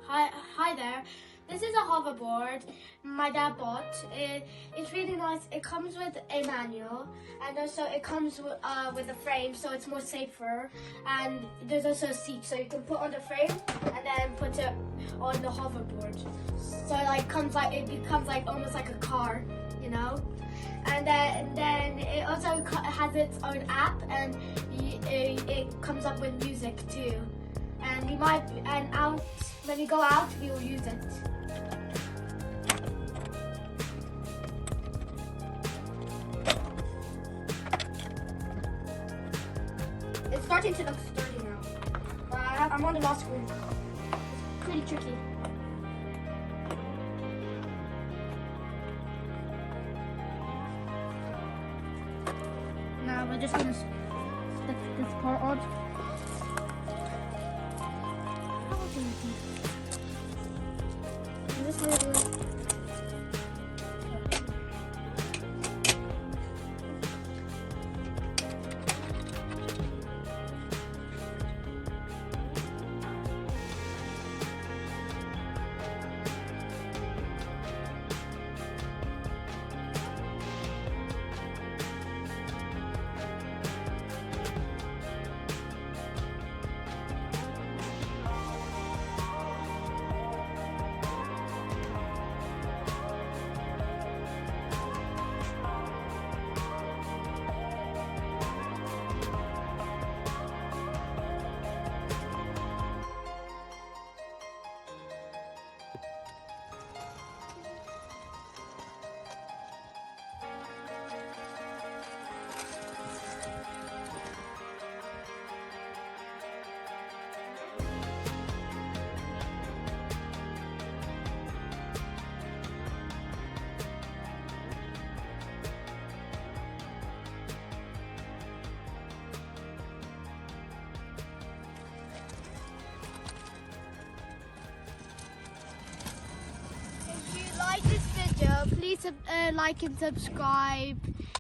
Hi there. This is a hoverboard my dad bought. It's really nice. It comes with a manual, and also it comes with a frame, so it's more safer. And there's also a seat, so you can put on the frame and then put it on the hoverboard. So it becomes like almost like a car, you know. And then it also has its own app, and it comes up with music too. And when we go out, we will use it. It's starting to look sturdy now. I'm on the lock screen. It's pretty tricky. Now we're just gonna stick this part on. This little. Please like and subscribe.